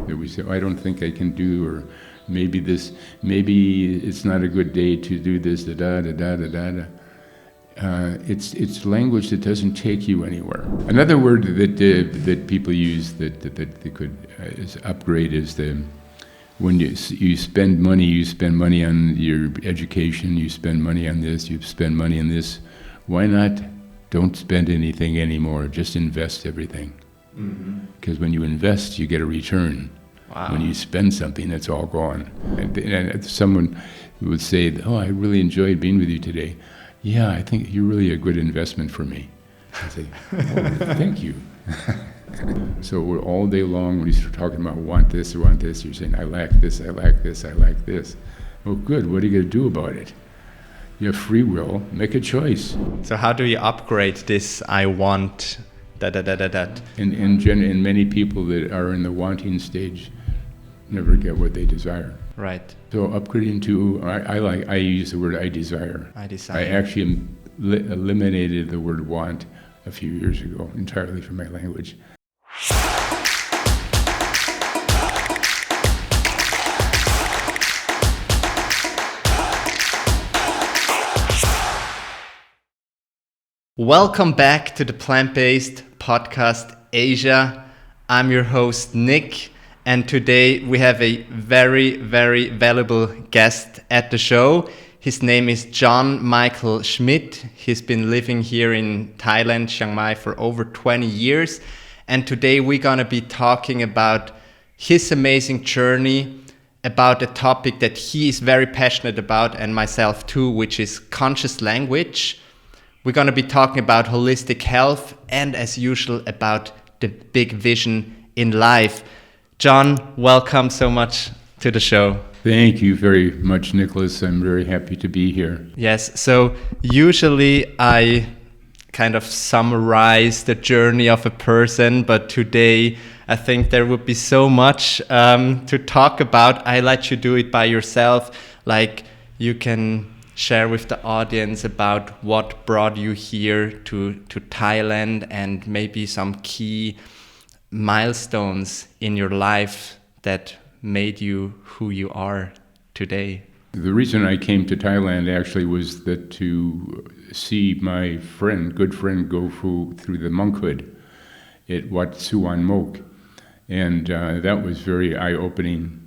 that we say, oh, I don't think I can do, or maybe it's not a good day to do this, da-da-da-da-da-da. It's language that doesn't take you anywhere. Another word that people use that they could is upgrade is when you spend money on your education, you spend money on this, you spend money on this. Why not don't spend anything anymore, just invest everything. Because when you invest, you get a return. Wow. When you spend something, it's all gone. And someone would say, oh, I really enjoyed being with you today. Yeah, I think you're really a good investment for me. I say, oh, thank you. So we're all day long, when you start talking about want this, you're saying, I lack this, I lack this, I lack this. Well, good, what are you going to do about it? You have free will, make a choice. So how do you upgrade this I want that? And many people that are in the wanting stage never get what they desire. Right. So upgrading to, I use the word I desire. I desire. I actually eliminated the word want a few years ago entirely from my language. Welcome back to the Plant-Based Podcast Asia. I'm your host, Nick, and today we have a very, very valuable guest at the show. His name is John Michael-Schmidt. He's been living here in Thailand, Chiang Mai, for over 20 years. And today we're going to be talking about his amazing journey, about a topic that he is very passionate about, and myself too, which is conscious language. We're going to be talking about holistic health and, as usual, about the big vision in life. John, welcome so much to the show. Thank you very much, Nicholas. I'm very happy to be here. Yes, so usually I kind of summarize the journey of a person, but today I think there would be so much to talk about. I let you do it by yourself. Like, you can share with the audience about what brought you here to Thailand, and maybe some key milestones in your life that made you who you are today. The reason I came to Thailand actually was that to see my good friend go through the monkhood at Wat Suan Mok. And that was very eye-opening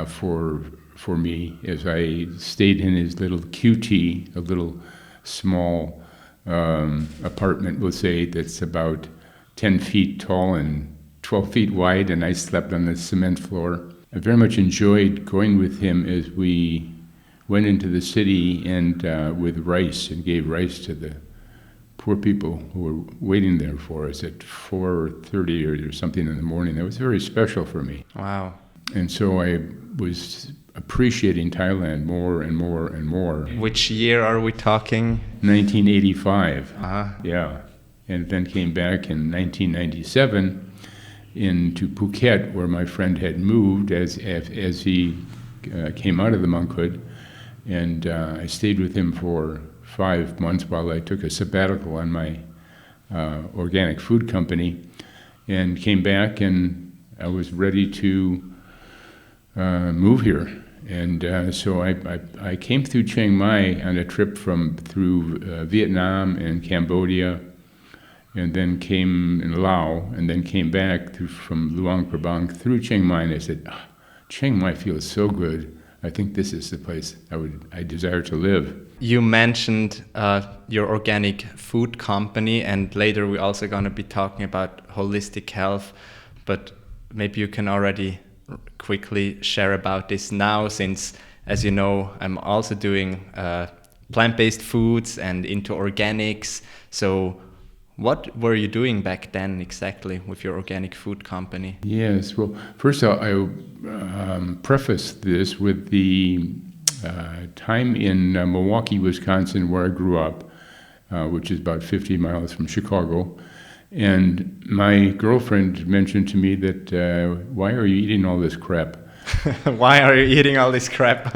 for me, as I stayed in his little QT, a little small apartment, we'll say, that's about 10 feet tall and 12 feet wide, and I slept on the cement floor. I very much enjoyed going with him as we went into the city and with rice, and gave rice to the poor people who were waiting there for us at 4:30 or something in the morning. That was very special for me. Wow. And so I was appreciating Thailand more and more and more. Which year are we talking? 1985. Uh-huh. Yeah. And then came back in 1997 into Phuket, where my friend had moved as he came out of the monkhood. And I stayed with him for 5 months while I took a sabbatical on my organic food company, and came back, and I was ready to move here. And so I came through Chiang Mai on a trip through Vietnam and Cambodia, and then came in Laos, and then came back from Luang Prabang through Chiang Mai, and I said, Chiang Mai feels so good. I think this is the place I desire to live. You mentioned your organic food company, and later we're also going to be talking about holistic health, but maybe you can already quickly share about this now, since, as you know, I'm also doing plant-based foods and into organics. So what were you doing back then exactly with your organic food company? Yes, well, first I'll preface this with the time in Milwaukee, Wisconsin, where I grew up, which is about 50 miles from Chicago. And my girlfriend mentioned to me that, why are you eating all this crap? Why are you eating all this crap?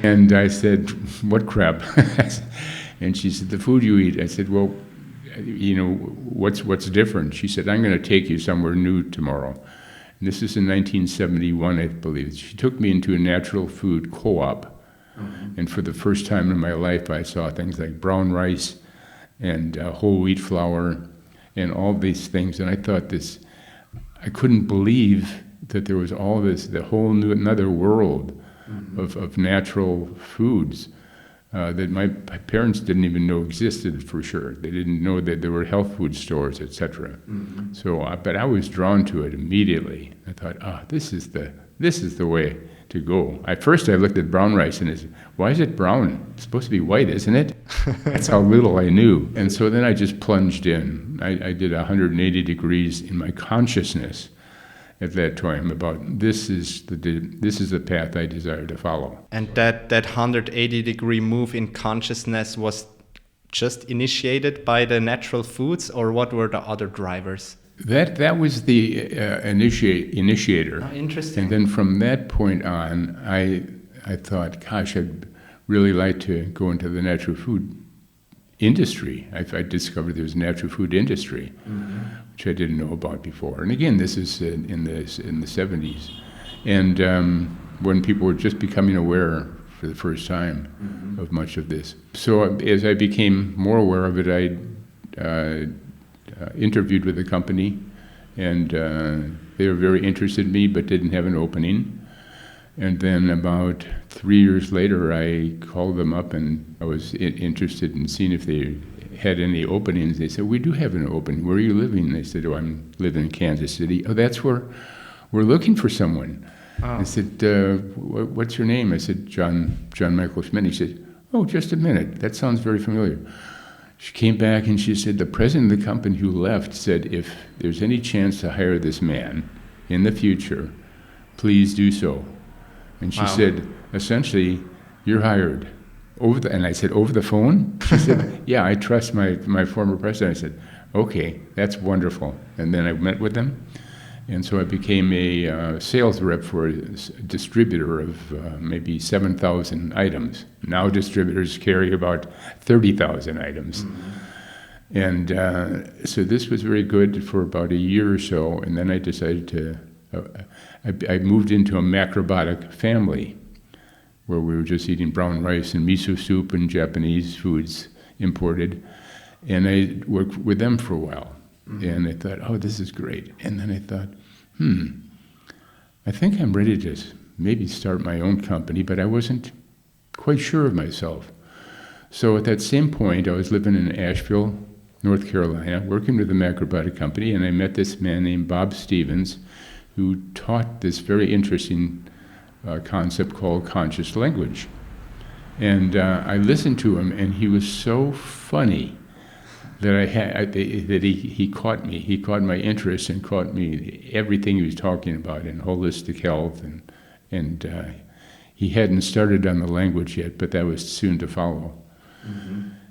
And I said, what crap? And she said, the food you eat. I said, well, you know, what's different? She said, I'm going to take you somewhere new tomorrow. And this is in 1971, I believe. She took me into a natural food co-op. And for the first time in my life, I saw things like brown rice and whole wheat flour and all these things. And I thought I couldn't believe that there was all this, the whole another world of natural foods that my parents didn't even know existed for sure. They didn't know that there were health food stores, etc. So, but I was drawn to it immediately. I thought, this is the way to go. At first I looked at brown rice and I said, why is it brown? It's supposed to be white, isn't it? That's how little I knew. And so then I just plunged in. I did 180 degrees in my consciousness at that time about this is the path I desire to follow. And that 180-degree move in consciousness was just initiated by the natural foods, or what were the other drivers? That was the initiator. Oh, interesting. And then from that point on, I thought, gosh, I'd really like to go into the natural food industry. I discovered there was a natural food industry, which I didn't know about before. And again, this is in the 70s, and when people were just becoming aware for the first time of much of this. So as I became more aware of it, I interviewed with the company, and they were very interested in me, but didn't have an opening. And then about 3 years later, I called them up, and I was interested in seeing if they had any openings. They said, we do have an opening. Where are you living? They said, oh, I'm living in Kansas City. Oh, that's where we're looking for someone. Oh. I said, what's your name? I said, John Michael-Schmidt. He said, oh, just a minute. That sounds very familiar. She came back and she said, the president of the company who left said, if there's any chance to hire this man in the future, please do so. And she said, essentially, you're hired. And I said, over the phone? She said, yeah, I trust my former president. I said, okay, that's wonderful. And then I met with them. And so I became a sales rep for a distributor of maybe 7,000 items. Now distributors carry about 30,000 items. And so this was very good for about a year or so. And then I decided to, I moved into a macrobiotic family where we were just eating brown rice and miso soup and Japanese foods imported. And I worked with them for a while. And I thought, oh, this is great. And then I thought, I think I'm ready to maybe start my own company, but I wasn't quite sure of myself. So at that same point, I was living in Asheville, North Carolina, working with a macrobiotic company, and I met this man named Bob Stevens, who taught this very interesting concept called conscious language. And I listened to him, and he was so funny that he caught me. He caught my interest and caught me everything he was talking about in holistic health, and he hadn't started on the language yet, but that was soon to follow.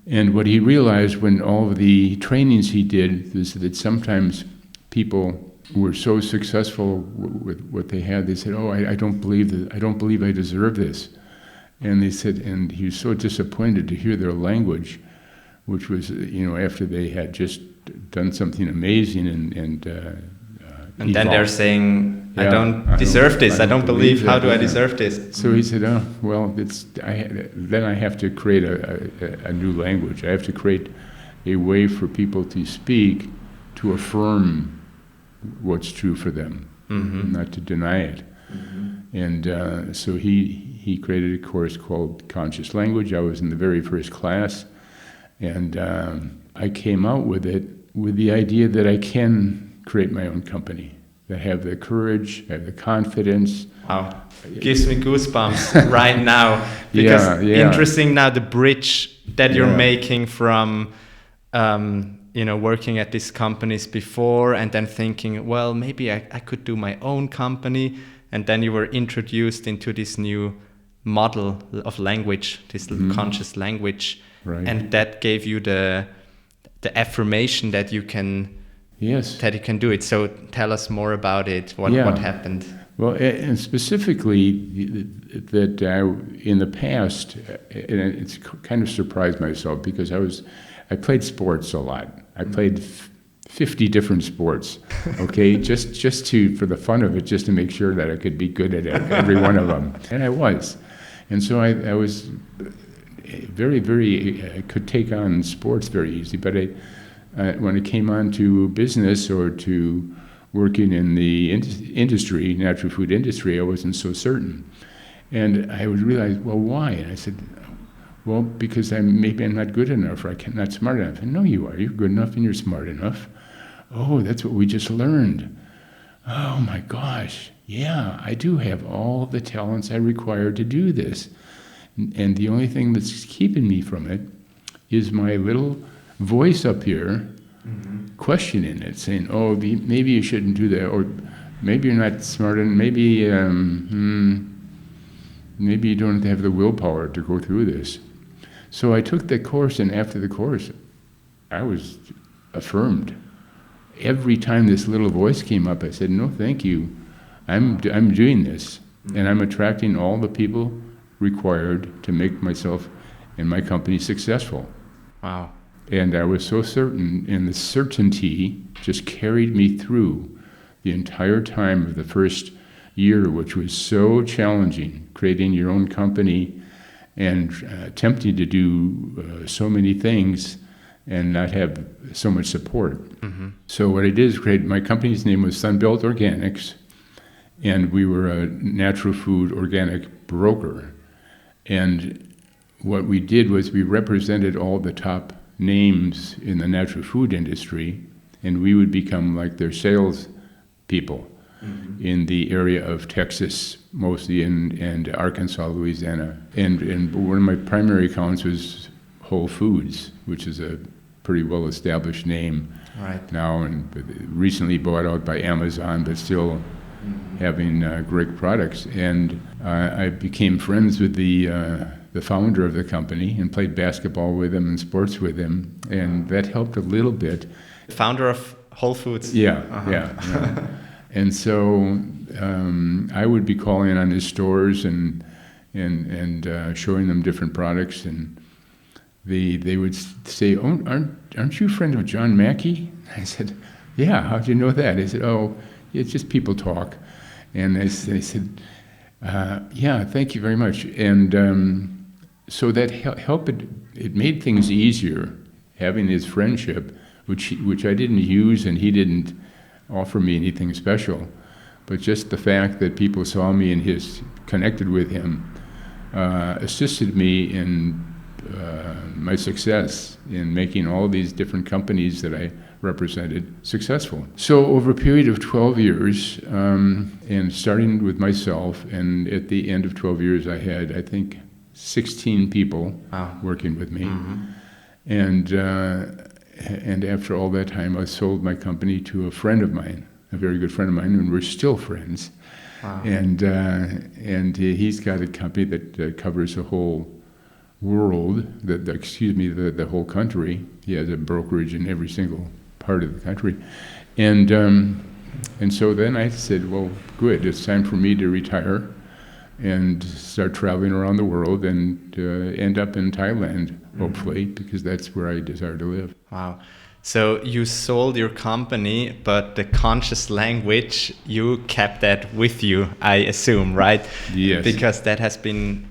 And what he realized when all of the trainings he did was that sometimes people were so successful with what they had, they said, "Oh, I don't believe I deserve this," and they said, and he was so disappointed to hear their language, which was, after they had just done something amazing and then they're saying, I don't deserve this. I don't believe. How do I deserve this? So he said, oh, well, then I have to create a new language. I have to create a way for people to speak, to affirm what's true for them, not to deny it. And so he created a course called Conscious Language. I was in the very first class. And I came out with it with the idea that I can create my own company. I have the courage, I have the confidence. Wow, gives me goosebumps right now. Because interesting now the bridge that you're making from, working at these companies before and then thinking, well, maybe I could do my own company. And then you were introduced into this new model of language, this conscious language. Right. And that gave you the affirmation that you can do it. So tell us more about it. What happened? Well, and specifically that in the past, and it's kind of surprised myself because I played sports a lot. I played 50 different sports, okay, just to, for the fun of it, just to make sure that I could be good at every one of them. And I was. And so I was I could take on sports very easy, but when it came on to business or to working in the industry, natural food industry, I wasn't so certain. And I would realize, well, why? And I said, well, because maybe I'm not good enough, or I'm not smart enough. And no, you are. You're good enough and you're smart enough. Oh, that's what we just learned. Oh my gosh, yeah, I do have all the talents I require to do this. And the only thing that's keeping me from it is my little voice up here questioning it, saying, oh, maybe you shouldn't do that, or maybe you're not smart, and maybe maybe you don't have the willpower to go through this. So I took the course, and after the course, I was affirmed. Every time this little voice came up, I said, no, thank you. I'm doing this, and I'm attracting all the people required to make myself and my company successful. Wow. And I was so certain, and the certainty just carried me through the entire time of the first year, which was so challenging, creating your own company and attempting to do so many things and not have so much support. So what I did is create, my company's name was Sunbelt Organics, and we were a natural food organic broker. And what we did was we represented all the top names in the natural food industry, and we would become like their sales people in the area of Texas, mostly, and Arkansas, Louisiana. And one of my primary accounts was Whole Foods, which is a pretty well-established name now, and recently bought out by Amazon, but still having great products. And I became friends with the founder of the company and played basketball with him and sports with him, and that helped a little bit. Founder of Whole Foods. Yeah. And so I would be calling on his stores and showing them different products, and they would say, "Oh, aren't you a friend of John Mackey?" I said, "Yeah, how'd you know that?" He said, "Oh, it's just people talk." And they said, "Yeah, thank you very much." And so that helped. It made things easier, having his friendship, which I didn't use, and he didn't offer me anything special, but just the fact that people saw me and connected with him assisted me in my success in making all these different companies that I represented successful. So over a period of 12 years, and starting with myself, and at the end of 12 years I had, I think, 16 people working with me. And after all that time, I sold my company to a friend of mine, a very good friend of mine, and we're still friends. And he's got a company that covers the whole world, the whole country. He has a brokerage in every single part of the country. And so then I said, well, good, it's time for me to retire and start traveling around the world and end up in Thailand, hopefully, because that's where I desire to live. Wow. So you sold your company, but the conscious language, you kept that with you, I assume, right? Yes. Because that has been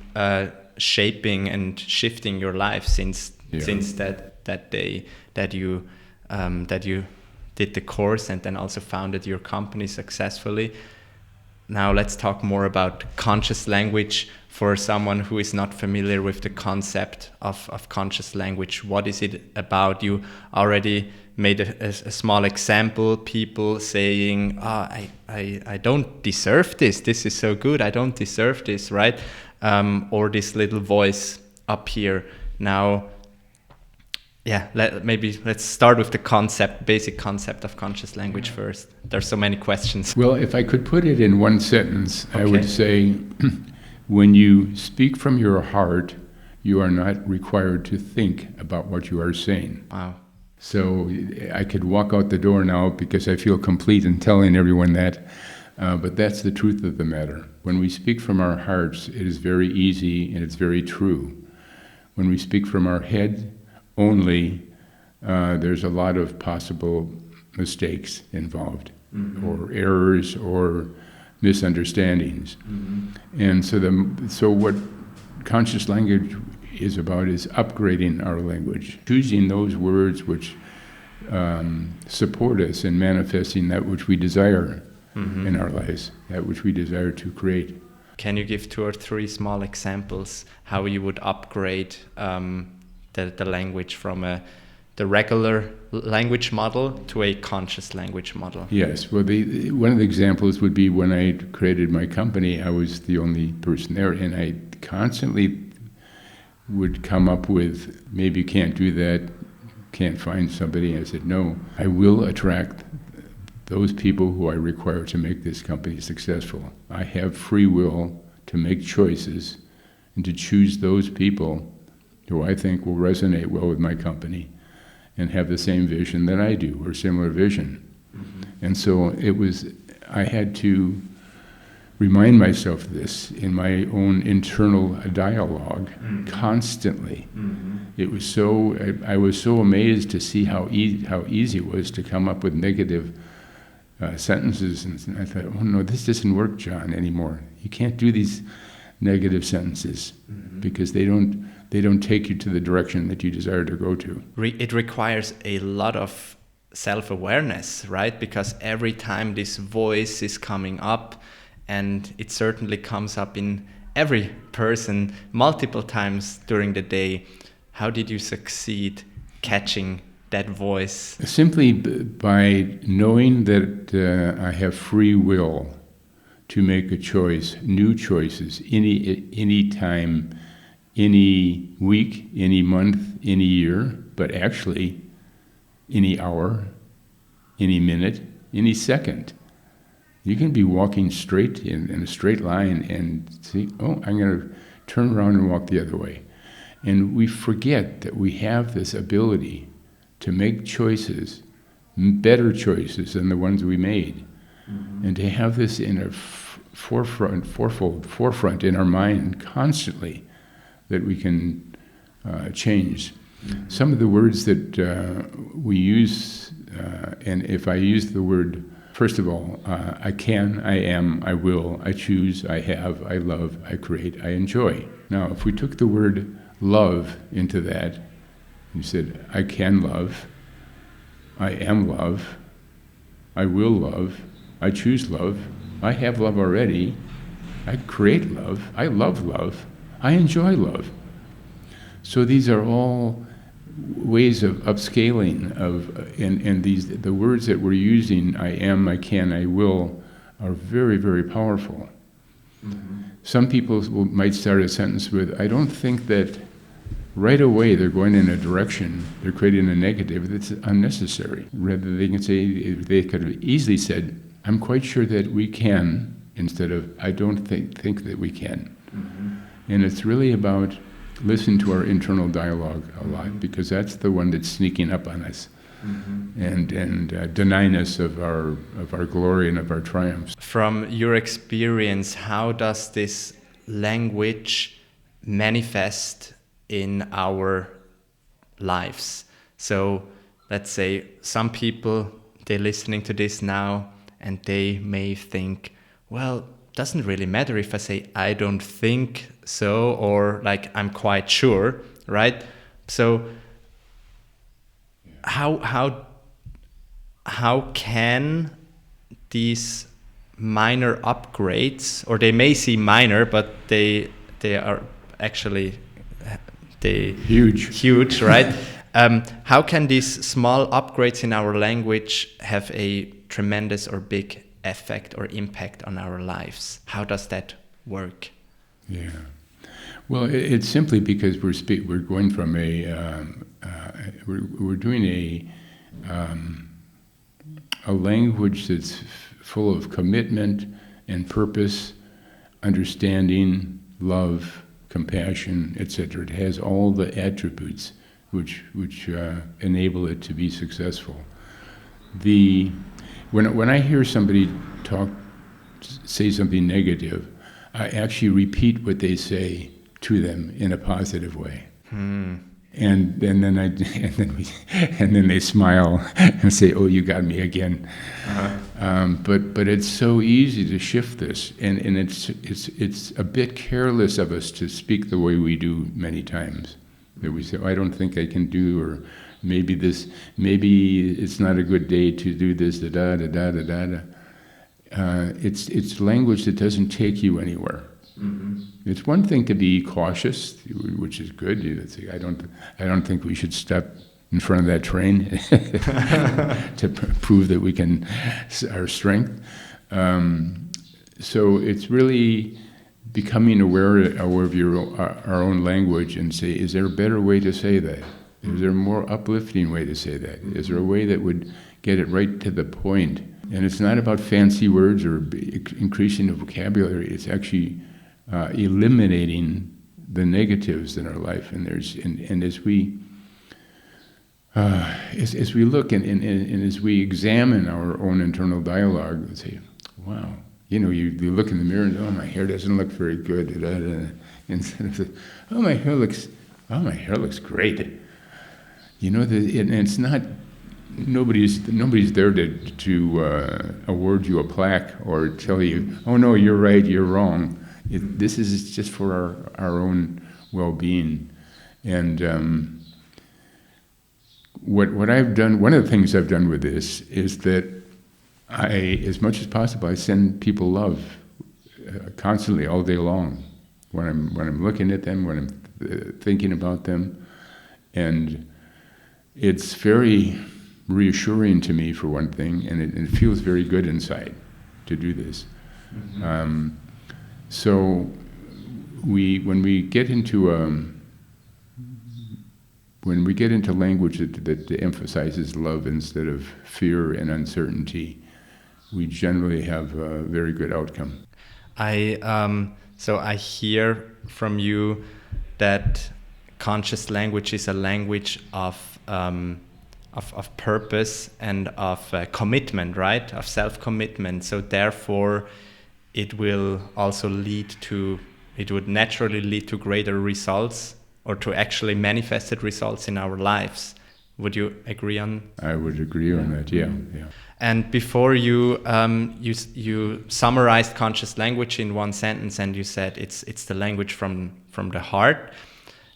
shaping and shifting your life since that day that you did the course and then also founded your company successfully. Now let's talk more about conscious language for someone who is not familiar with the concept of conscious language. What is it about? You already made a small example, people saying, I don't deserve this. This is so good. I don't deserve this, right? Or this little voice up here. Now, let's start with the basic concept of conscious language first. There's so many questions. Well, if I could put it in one sentence, okay. I would say, when you speak from your heart, you are not required to think about what you are saying. Wow. So I could walk out the door now because I feel complete in telling everyone that, but that's the truth of the matter. When we speak from our hearts, it is very easy and it's very true. When we speak from our head only, there's a lot of possible mistakes involved, or errors, or misunderstandings. And so what conscious language is about is upgrading our language, choosing those words which support us in manifesting that which we desire in our lives, that which we desire to create. Can you give 2 or 3 small examples how you would upgrade the language from the regular language model to a conscious language model? Yes. Well, one of the examples would be when I created my company, I was the only person there, and I constantly would come up with, maybe you can't do that, can't find somebody. I said, no, I will attract those people who I require to make this company successful. I have free will to make choices and to choose those people who I think will resonate well with my company and have the same vision that I do, or similar vision. And so I had to remind myself of this in my own internal dialogue constantly. It was I was so amazed to see how easy it was to come up with negative sentences, and I thought, oh no, this doesn't work, John, anymore. You can't do these negative sentences because they don't take you to the direction that you desire to go to. It requires a lot of self-awareness, right? Because every time this voice is coming up, and it certainly comes up in every person multiple times during the day, how did you succeed catching that voice? Simply by knowing that I have free will to make a choice, new choices, any time, any week, any month, any year, but actually any hour, any minute, any second. You can be walking straight in a straight line and see, oh, I'm going to turn around and walk the other way. And we forget that we have this ability to make choices, better choices than the ones we made. And to have this in a forefront in our mind constantly, that we can change. Some of the words that we use, and if I use the word, first of all, I can, I am, I will, I choose, I have, I love, I create, I enjoy. Now, if we took the word love into that, you said, I can love, I am love, I will love, I choose love, I have love already, I create love, I love love, I enjoy love. So these are all ways of upscaling and the words that we're using, I am, I can, I will, are very, very powerful. Some people might start a sentence with, I don't think that. Right away they're going in a direction, they're creating a negative that's unnecessary. Rather they can say, they could have easily said, I'm quite sure that we can, instead of, I don't think that we can. And it's really about listening to our internal dialogue a lot, because that's the one that's sneaking up on us and denying us of our glory and of our triumphs. From your experience, how does this language manifest in our lives? So let's say some people, they're listening to this now and they may think, well, doesn't really matter if I say I don't think so, or like I'm quite sure, right? So how can these minor upgrades, or they may seem minor, but they are actually huge, right? How can these small upgrades in our language have a tremendous or big effect or impact on our lives? How does that work? Yeah, well, it's simply because we're going from we're doing a language that's full of commitment and purpose, understanding, love, compassion, etc. It has all the attributes which enable it to be successful. When I hear somebody say something negative, I actually repeat what they say to them in a positive way. and then they smile and say, "Oh, you got me again." But it's so easy to shift this, and it's a bit careless of us to speak the way we do many times. That we say, "Oh, I don't think I can do," or maybe it's not a good day to do this. Da da da da da da. It's language that doesn't take you anywhere. Mm-hmm. It's one thing to be cautious, which is good. You say, I don't think we should step in front of that train to prove that we can our strength. So it's really becoming aware of our own language and say, is there a better way to say that? Is there a more uplifting way to say that? Is there a way that would get it right to the point? And it's not about fancy words or increasing the vocabulary. It's actually eliminating the negatives in our life. And as we look and as we examine our own internal dialogue, we say, wow, you look in the mirror and, oh, my hair doesn't look very good. Instead of, oh, my hair looks great. And it's not. Nobody's there to award you a plaque or tell you, oh no, you're right, you're wrong. This is just for our own well-being. And what I've done, one of the things I've done with this is that as much as possible, I send people love constantly, all day long. When I'm looking at them, when I'm thinking about them, and it's very reassuring to me, for one thing, and it feels very good inside to do this. Mm-hmm. So when we get into language that emphasizes love instead of fear and uncertainty, we generally have a very good outcome. So I hear from you that conscious language is a language of purpose and of commitment, right? Of self-commitment. So therefore, it would naturally lead to greater results, or to actually manifested results in our lives. Would you agree on? I would agree on that. Yeah. And before you summarized conscious language in one sentence, and you said it's the language from the heart.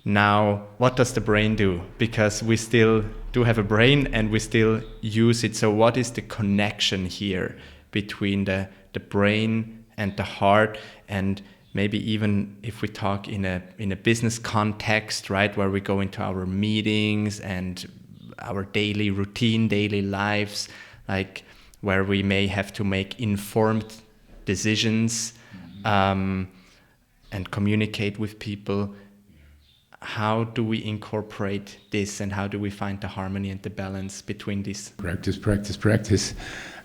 Now, what does the brain do? Because we still do have a brain and we still use it. So what is the connection here between the brain and the heart? And maybe even if we talk in a business context, right, where we go into our meetings and our daily routine, daily lives, like where we may have to make informed decisions and communicate with people. How do we incorporate this, and how do we find the harmony and the balance between these? Practice.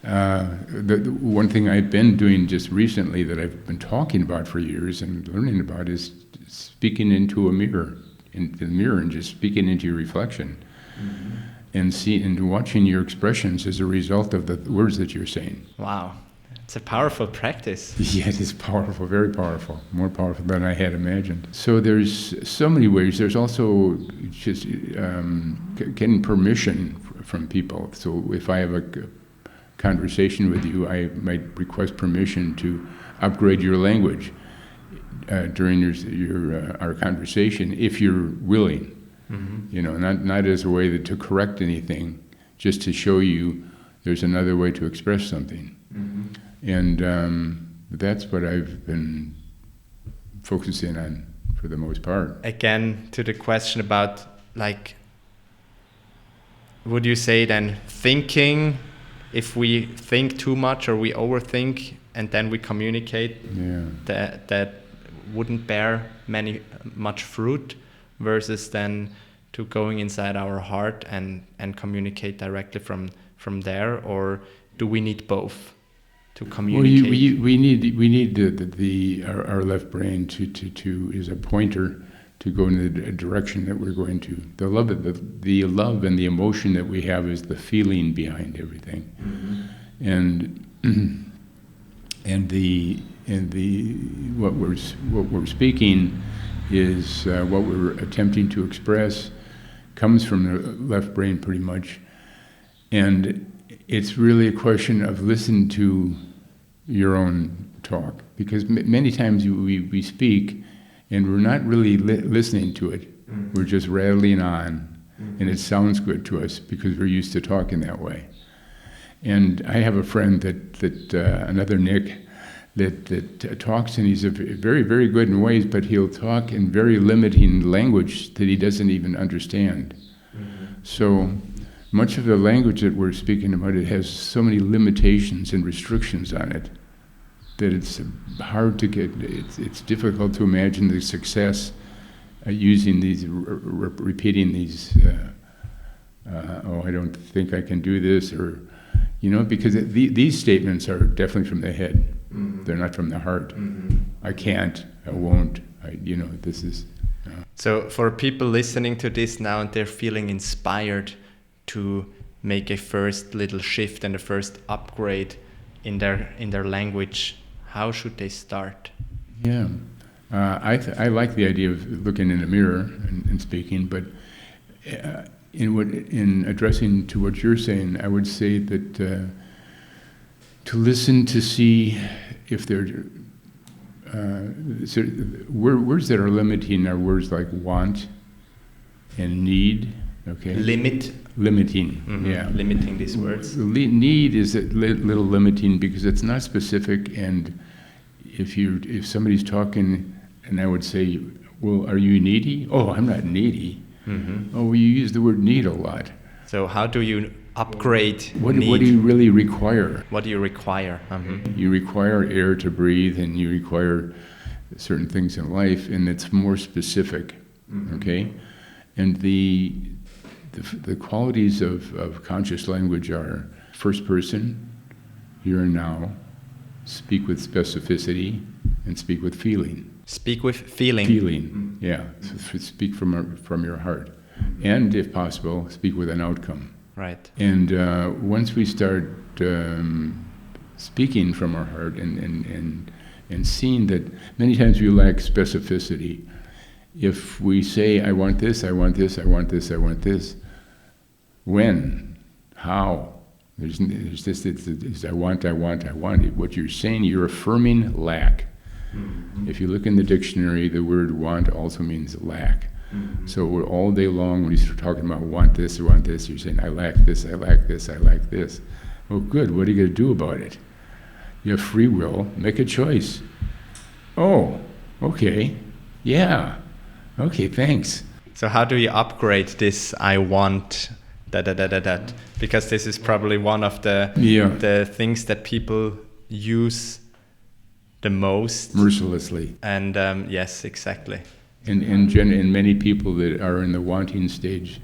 The one thing I've been doing just recently that I've been talking about for years and learning about is speaking into the mirror, and just speaking into your reflection, mm-hmm. and watching your expressions as a result of the words that you're saying. Wow. It's a powerful practice. Yeah, it is powerful, very powerful, more powerful than I had imagined. So there's so many ways. There's also just getting permission from people. So if I have a conversation with you, I might request permission to upgrade your language during our conversation, if you're willing. Mm-hmm. Not as a way to correct anything, just to show you there's another way to express something. Mm-hmm. And that's what I've been focusing on for the most part. Again, to the question about, like, would you say then thinking, if we think too much or we overthink and then we communicate, that wouldn't bear much fruit, versus then to going inside our heart and communicate directly from there? Or do we need both to communicate? Well, we need our left brain to is a pointer to go in the direction that we're going to. The love and the emotion that we have is the feeling behind everything, mm-hmm. and what we're speaking is what we're attempting to express, comes from the left brain pretty much. And it's really a question of listen to your own talk, because many times we speak and we're not really listening to it. We're just rattling on, and it sounds good to us because we're used to talking that way. And I have a friend that another Nick, that talks, and he's very, very good in ways, but he'll talk in very limiting language that he doesn't even understand. So much of the language that we're speaking about, it has so many limitations and restrictions on it that it's hard to get, it's difficult to imagine the success using these, repeating these, oh, I don't think I can do this, or, because these statements are definitely from the head. They're not from the heart. I can't, I won't, this is... So for people listening to this now and they're feeling inspired to make a first little shift and a first upgrade in their language, how should they start? Yeah, I like the idea of looking in a mirror and speaking, but in addressing to what you're saying, I would say that to listen to see if there words that are limiting are words like want and need. Okay. Limiting. Yeah. Limiting these words. Need is a little limiting because it's not specific, and if somebody's talking, and I would say, well, are you needy? Oh, I'm not needy. Oh, well, you use the word need a lot. So how do you upgrade what need? What do you really require? What do you require? You require air to breathe, and you require certain things in life, and it's more specific. Okay, and the qualities of conscious language are first person, here and now, speak with specificity, and speak with feeling. Speak with feeling. Feeling, yeah. So speak from your heart, and if possible, speak with an outcome. Right. And once we start speaking from our heart and seeing that many times we lack specificity. If we say, I want this, I want this, I want this, I want this, when? How? There's this, it's I want. What you're saying, you're affirming lack. If you look in the dictionary, the word want also means lack. So we're all day long, when you start talking about want this, you're saying, I lack this, I lack this, I lack this. Well, good, what are you going to do about it? You have free will, make a choice. Oh, okay, yeah, okay, thanks. So how do you upgrade this I want that? Because this is probably one of the things that people use the most. Mercilessly. And yes, exactly. And many people that are in the wanting stage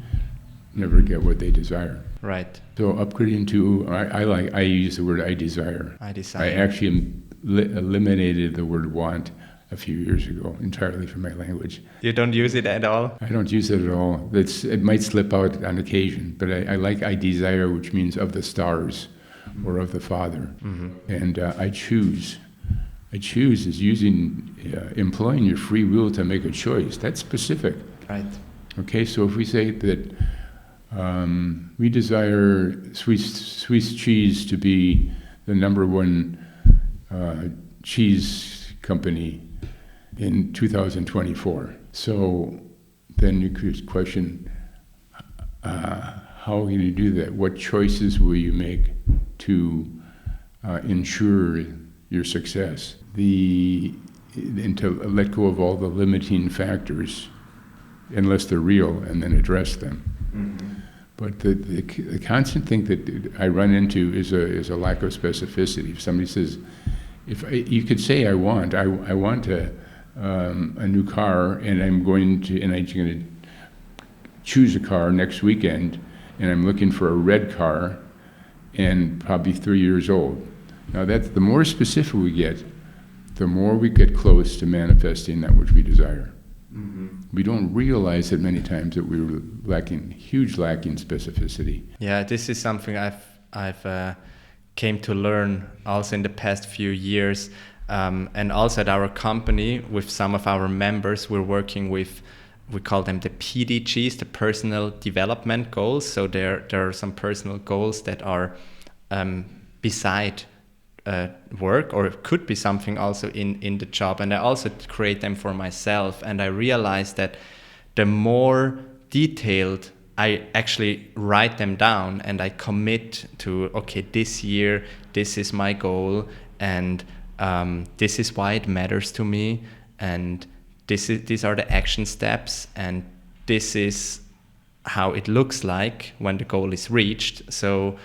never get what they desire. Right. So upgrading to, I use the word I desire. I desire. I actually eliminated the word want a few years ago entirely from my language. You don't use it at all? I don't use it at all. It might slip out on occasion, but I like I desire, which means of the stars or of the Father. And I choose. I choose is employing your free will to make a choice. That's specific. Right. Okay, so if we say that we desire Swiss cheese to be the #1 cheese company in 2024. So then you could question, how are you going to do that? What choices will you make to ensure your success? And to let go of all the limiting factors, unless they're real, and then address them. But the constant thing that I run into is a lack of specificity. If somebody says, you could say I want a new car, and I'm going to choose a car next weekend, and I'm looking for a red car, and probably 3 years old. Now that's the more specific we get, the more we get close to manifesting that which we desire. We don't realize that many times that we're lacking specificity. Yeah, this is something I've came to learn also in the past few years, and also at our company with some of our members, we're working with we call them the PDGs, the personal development goals. So there are some personal goals that are beside work, or it could be something also in the job. And I also create them for myself. And I realized that the more detailed I actually write them down and I commit to, okay, this year, this is my goal, and this is why it matters to me, and these are the action steps, and this is how it looks like when the goal is reached. So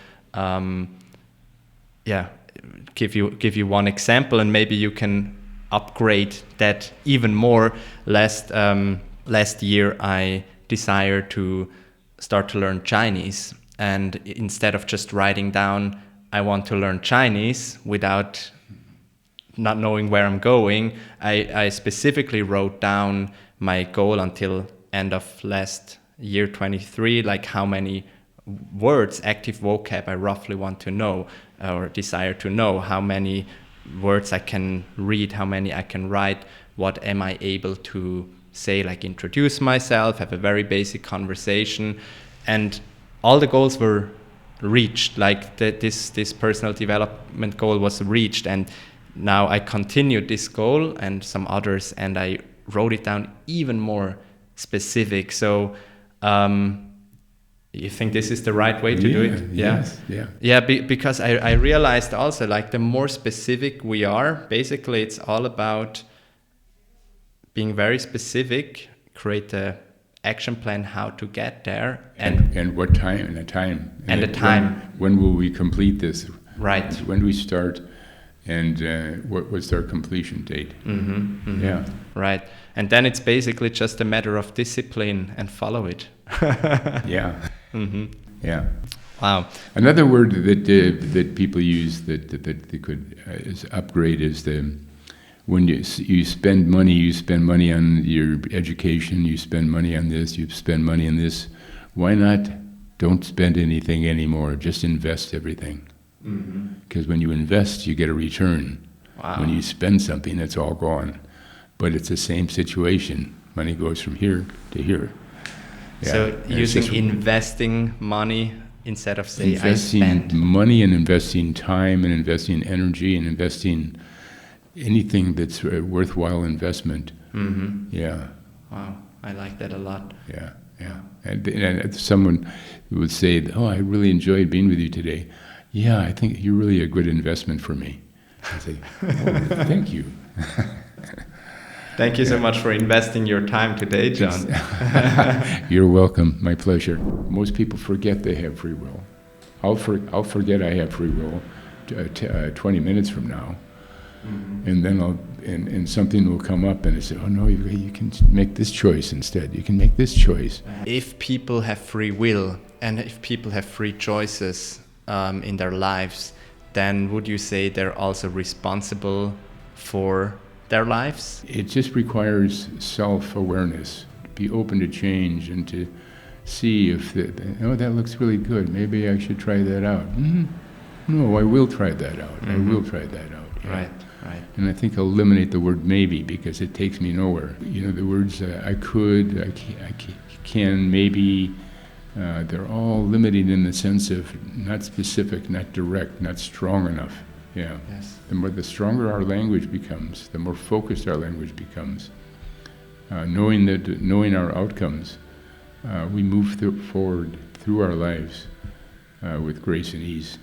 give you one example, and maybe you can upgrade that even more. Last year I desired to start to learn Chinese, and instead of just writing down I want to learn Chinese without not knowing where I'm going, I specifically wrote down my goal until end of last year 23, like how many words, active vocab, I roughly want to know or desire to know, how many words I can read, how many I can write, what am I able to say, like introduce myself, have a very basic conversation. And all the goals were reached, like this personal development goal was reached, and now I continued this goal and some others, and I wrote it down even more specific. So you think this is the right way to do it? Because I realized also, like, the more specific we are, basically it's all about being very specific, create a action plan how to get there, and what time, and the time, and the time. When will we complete this? Right. When do we start, and what's our completion date? Yeah. Right. And then it's basically just a matter of discipline and follow it. Yeah. Yeah. Wow. Another word that people use that they could is upgrade is when you spend money on your education, you spend money on this, you spend money on this. Why not don't spend anything anymore? Just invest everything. Because when you invest, you get a return. Wow. When you spend something, it's all gone. But it's the same situation. Money goes from here to here. Yeah. So And using investing money instead of say investing I spend money, and investing time, and investing energy, and investing anything that's a worthwhile investment. Yeah. Wow, I like that a lot. Yeah. And someone would say, "Oh, I really enjoyed being with you today." Yeah, I think you're really a good investment for me. I say, "Oh, thank you." Thank you so much for investing your time today, John. You're welcome. My pleasure. Most people forget they have free will. I'll forget I have free will 20 minutes from now, and then and something will come up, and I say, "Oh no, you can make this choice instead. You can make this choice." If people have free will, and if people have free choices in their lives, then would you say they're also responsible for their lives? It just requires self-awareness, to be open to change, and to see if that looks really good. Maybe I should try that out. No, I will try that out. I will try that out. Yeah. Right. And I think I'll eliminate the word maybe, because it takes me nowhere. The words I could, I can, maybe, they're all limited in the sense of not specific, not direct, not strong enough. Yeah. Yes. The stronger our language becomes, the more focused our language becomes. Knowing our outcomes, we move forward through our lives with grace and ease.